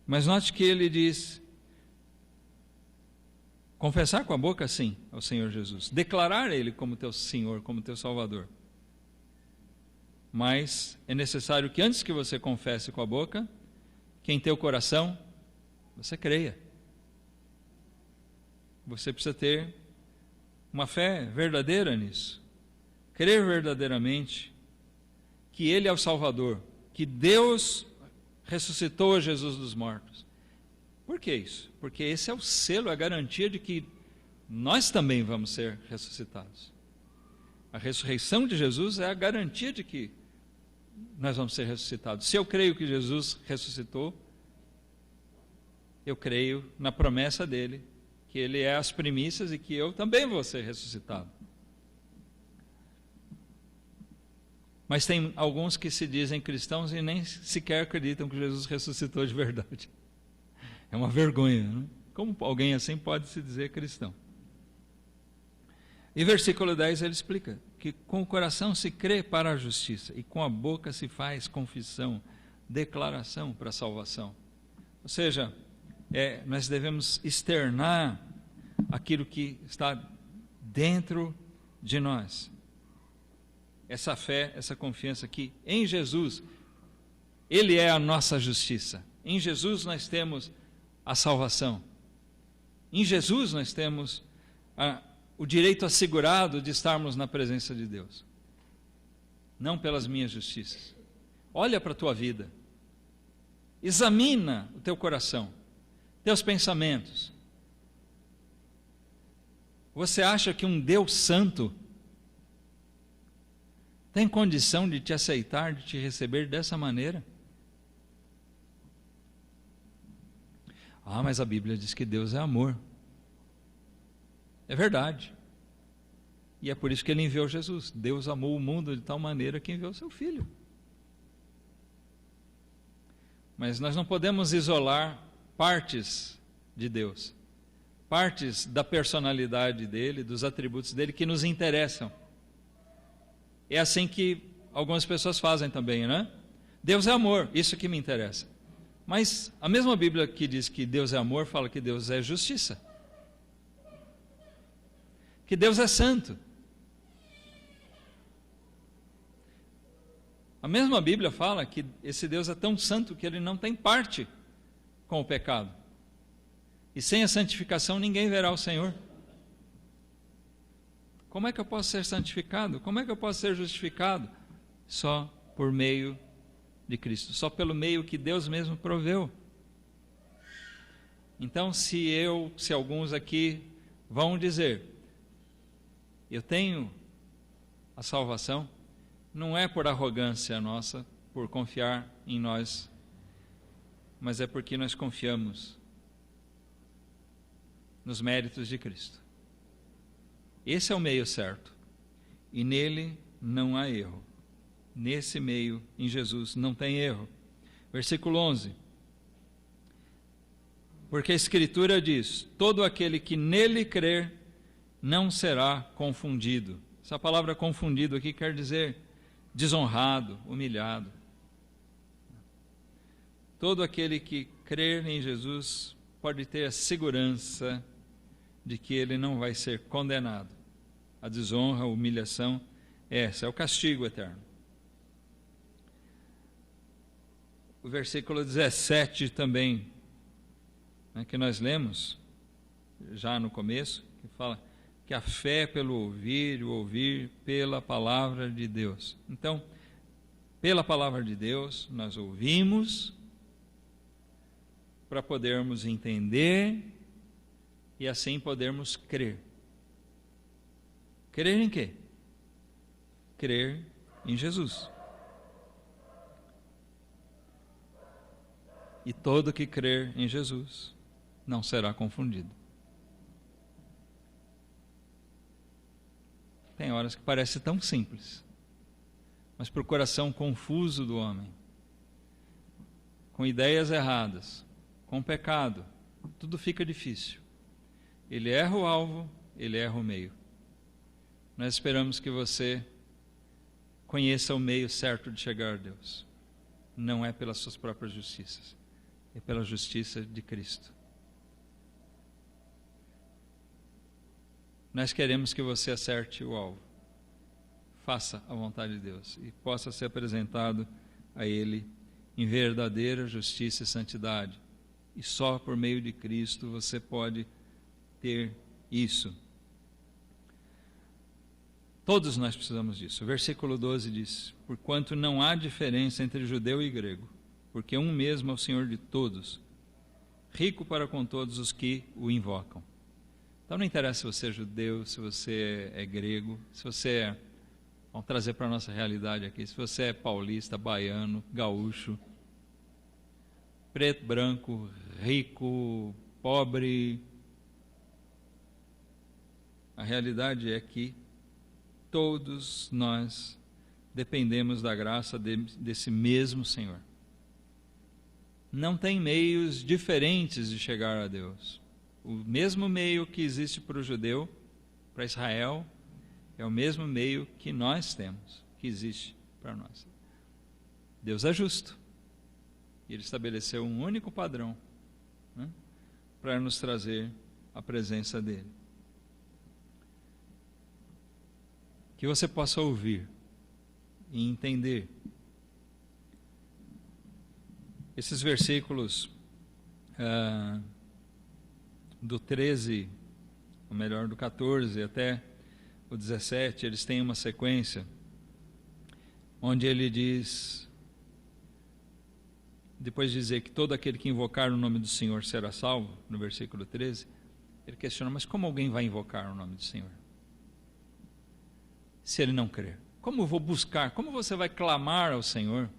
Mas note que ele diz, confessar com a boca, sim, ao Senhor Jesus. Declarar Ele como teu Senhor, como teu Salvador. Mas é necessário que antes que você confesse com a boca, que em teu coração você creia. Você precisa ter uma fé verdadeira nisso. Crer verdadeiramente que Ele é o Salvador, que Deus ressuscitou Jesus dos mortos. Por que isso? Porque esse é o selo, a garantia de que nós também vamos ser ressuscitados. A ressurreição de Jesus é a garantia de que nós vamos ser ressuscitados. Se eu creio que Jesus ressuscitou, eu creio na promessa dele, que ele é as primícias e que eu também vou ser ressuscitado. Mas tem alguns que se dizem cristãos e nem sequer acreditam que Jesus ressuscitou de verdade. É uma vergonha, né? Como alguém assim pode se dizer cristão? E versículo 10 ele explica que com o coração se crê para a justiça e com a boca se faz confissão, declaração para a salvação. Ou seja, nós devemos externar aquilo que está dentro de nós. Essa fé, essa confiança que em Jesus, Ele é a nossa justiça. Em Jesus nós temos a salvação. Em Jesus nós temos o direito assegurado de estarmos na presença de Deus. Não pelas minhas justiças. Olha para a tua vida. Examina o teu coração, teus pensamentos. Você acha que um Deus santo tem condição de te aceitar, de te receber dessa maneira? Mas a Bíblia diz que Deus é amor. É verdade. E é por isso que Ele enviou Jesus. Deus amou o mundo de tal maneira que enviou seu Filho. Mas nós não podemos isolar partes de Deus, partes da personalidade dEle, dos atributos dEle que nos interessam. É assim que algumas pessoas fazem também, né? Deus é amor, isso que me interessa. Mas a mesma Bíblia que diz que Deus é amor, fala que Deus é justiça. Que Deus é santo. A mesma Bíblia fala que esse Deus é tão santo que Ele não tem parte com o pecado. E sem a santificação ninguém verá o Senhor. Como é que eu posso ser santificado? Como é que eu posso ser justificado? Só por meio de Cristo, só pelo meio que Deus mesmo proveu. Então, se alguns aqui vão dizer, eu tenho a salvação, não é por arrogância nossa, por confiar em nós, mas é porque nós confiamos nos méritos de Cristo. Esse é o meio certo, e nele não há erro. Nesse meio, em Jesus, não tem erro. Versículo 11. Porque a Escritura diz, todo aquele que nele crer não será confundido. Essa palavra confundido aqui quer dizer desonrado, humilhado. Todo aquele que crer em Jesus pode ter a segurança de que ele não vai ser condenado. A desonra, a humilhação, essa é o castigo eterno. O versículo 17 também, que nós lemos já no começo, que fala que a fé é pelo ouvir, o ouvir pela palavra de Deus. Então, pela palavra de Deus, nós ouvimos para podermos entender e assim podermos crer. Crer em quê? Crer em Jesus. E todo que crer em Jesus não será confundido. Tem horas que parece tão simples, mas para o coração confuso do homem, com ideias erradas, com pecado, tudo fica difícil. Ele erra o alvo, ele erra o meio. Nós esperamos que você conheça o meio certo de chegar a Deus. Não é pelas suas próprias justiças, é pela justiça de Cristo. Nós queremos que você acerte o alvo, faça a vontade de Deus e possa ser apresentado a Ele em verdadeira justiça e santidade. E só por meio de Cristo você pode ter isso. Todos nós precisamos disso. O versículo 12 diz, porquanto não há diferença entre judeu e grego, porque um mesmo é o Senhor de todos, rico para com todos os que o invocam. Então não interessa se você é judeu, se você é grego, se você é, vamos trazer para a nossa realidade aqui, se você é paulista, baiano, gaúcho, preto, branco, rico, pobre. A realidade é que todos nós dependemos da graça desse mesmo Senhor. Não tem meios diferentes de chegar a Deus. O mesmo meio que existe para o judeu, para Israel, é o mesmo meio que nós temos, que existe para nós. Deus é justo. E Ele estabeleceu um único padrão, né, para nos trazer a presença dEle. Que você possa ouvir e entender esses versículos do 13, ou melhor, do 14 até o 17, eles têm uma sequência onde ele diz, depois de dizer que todo aquele que invocar o nome do Senhor será salvo, no versículo 13, ele questiona, mas como alguém vai invocar o nome do Senhor se ele não crer? Como eu vou buscar? Como você vai clamar ao Senhor?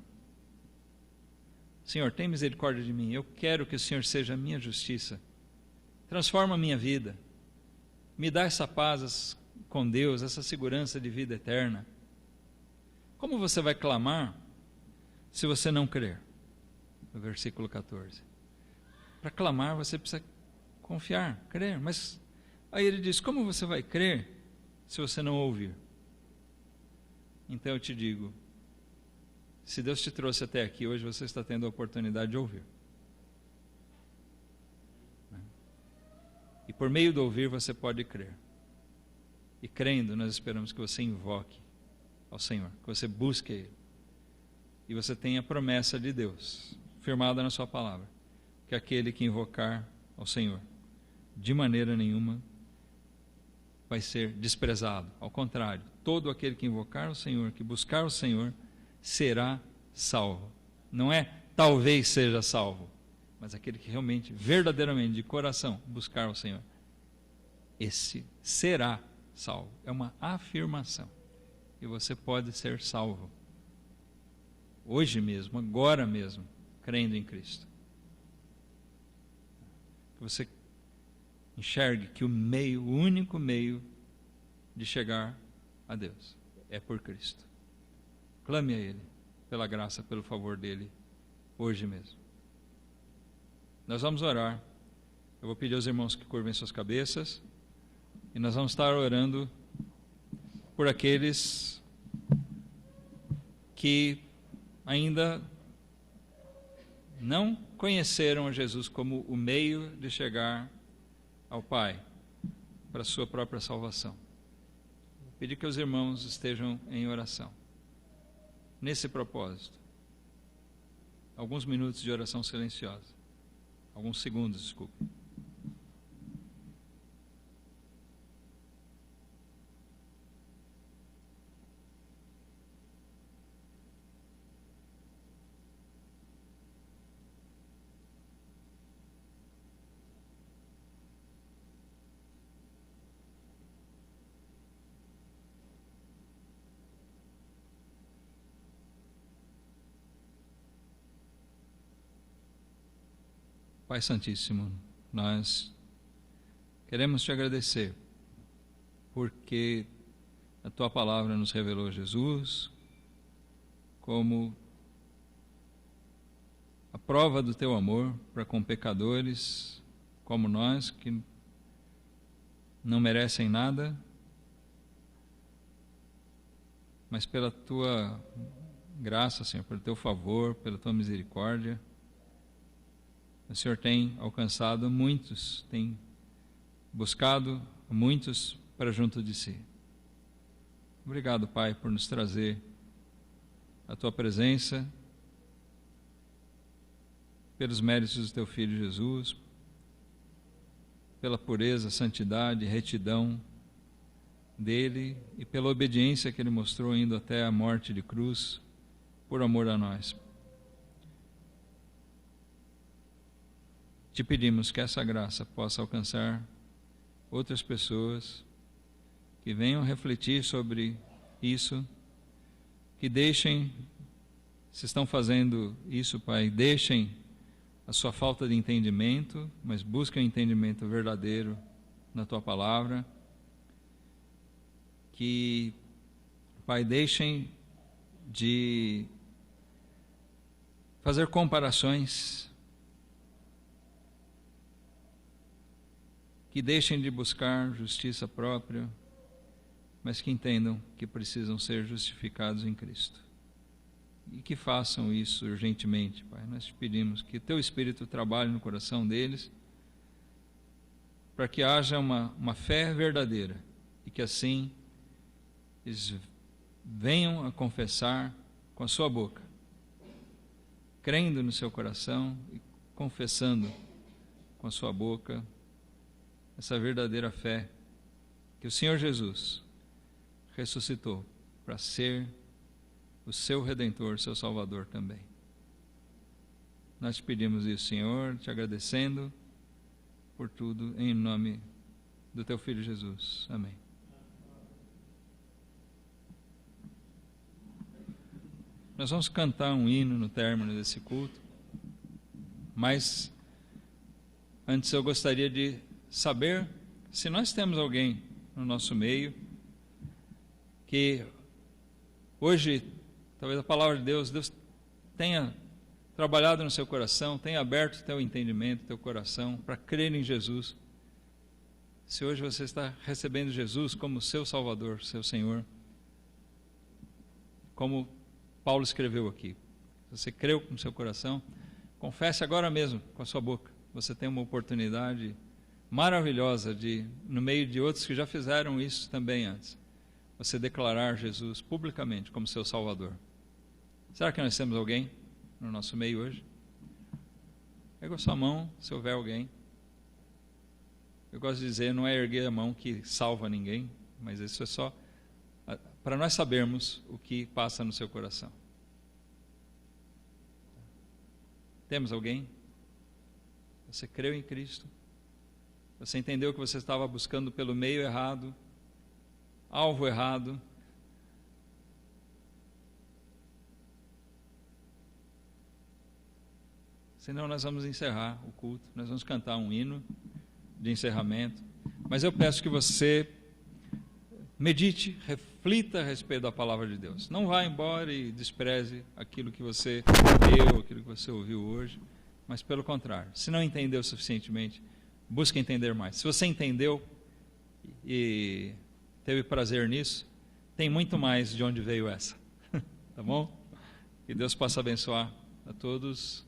Senhor, tem misericórdia de mim, eu quero que o Senhor seja a minha justiça, transforma a minha vida, me dá essa paz com Deus, essa segurança de vida eterna. Como você vai clamar se você não crer? No versículo 14. Para clamar você precisa confiar, crer, mas aí ele diz, como você vai crer se você não ouvir? Então eu te digo, se Deus te trouxe até aqui, hoje você está tendo a oportunidade de ouvir. E por meio do ouvir você pode crer. E crendo, nós esperamos que você invoque ao Senhor, que você busque Ele. E você tenha a promessa de Deus, firmada na sua palavra, que aquele que invocar ao Senhor, de maneira nenhuma vai ser desprezado. Ao contrário, todo aquele que invocar o Senhor, que buscar o Senhor, será salvo. Não é talvez seja salvo, mas aquele que realmente, verdadeiramente, de coração, buscar o Senhor, esse será salvo. É uma afirmação. E você pode ser salvo. Hoje mesmo, agora mesmo, crendo em Cristo. Que você enxergue que o único meio de chegar a Deus é por Cristo. Clame a Ele, pela graça, pelo favor dEle, hoje mesmo. Nós vamos orar. Eu vou pedir aos irmãos que curvem suas cabeças e nós vamos estar orando por aqueles que ainda não conheceram a Jesus como o meio de chegar ao Pai para a sua própria salvação. Vou pedir que os irmãos estejam em oração. Nesse propósito, alguns minutos de oração silenciosa. Alguns segundos, desculpe. Pai Santíssimo, nós queremos te agradecer porque a tua palavra nos revelou Jesus como a prova do teu amor para com pecadores como nós, que não merecem nada, mas pela tua graça, Senhor, pelo teu favor, pela tua misericórdia, o Senhor tem alcançado muitos, tem buscado muitos para junto de si. Obrigado, Pai, por nos trazer a tua presença, pelos méritos do teu Filho Jesus, pela pureza, santidade, retidão dele e pela obediência que ele mostrou indo até a morte de cruz por amor a nós. Te pedimos que essa graça possa alcançar outras pessoas que venham refletir sobre isso, que deixem, se estão fazendo isso, Pai, deixem a sua falta de entendimento, mas busquem o entendimento verdadeiro na tua palavra, que, Pai, deixem de fazer comparações, que deixem de buscar justiça própria, mas que entendam que precisam ser justificados em Cristo. E que façam isso urgentemente, Pai. Nós te pedimos que Teu Espírito trabalhe no coração deles, para que haja uma fé verdadeira, e que assim eles venham a confessar com a sua boca, crendo no seu coração e confessando com a sua boca essa verdadeira fé que o Senhor Jesus ressuscitou para ser o seu Redentor, seu Salvador também. Nós te pedimos isso, Senhor, te agradecendo por tudo, em nome do Teu Filho Jesus. Amém. Nós vamos cantar um hino no término desse culto, mas antes eu gostaria de saber se nós temos alguém no nosso meio que hoje, talvez a palavra de Deus tenha trabalhado no seu coração, tenha aberto teu entendimento, teu coração para crer em Jesus. Se hoje você está recebendo Jesus como seu Salvador, seu Senhor, como Paulo escreveu aqui, você creu com seu coração, confesse agora mesmo com a sua boca. Você tem uma oportunidade maravilhosa de, no meio de outros que já fizeram isso também antes, você declarar Jesus publicamente como seu Salvador. Será que nós temos alguém no nosso meio hoje? Pega a sua mão, se houver alguém. Eu gosto de dizer, não é erguer a mão que salva ninguém, mas isso é só para nós sabermos o que passa no seu coração. Temos alguém? Você creu em Cristo? Você entendeu que você estava buscando pelo meio errado, alvo errado? Senão nós vamos encerrar o culto, nós vamos cantar um hino de encerramento, mas eu peço que você medite, reflita a respeito da palavra de Deus. Não vá embora e despreze aquilo que você leu, aquilo que você ouviu hoje, mas pelo contrário, se não entendeu suficientemente, busque entender mais. Se você entendeu e teve prazer nisso, tem muito mais de onde veio essa. Tá bom? Que Deus possa abençoar a todos.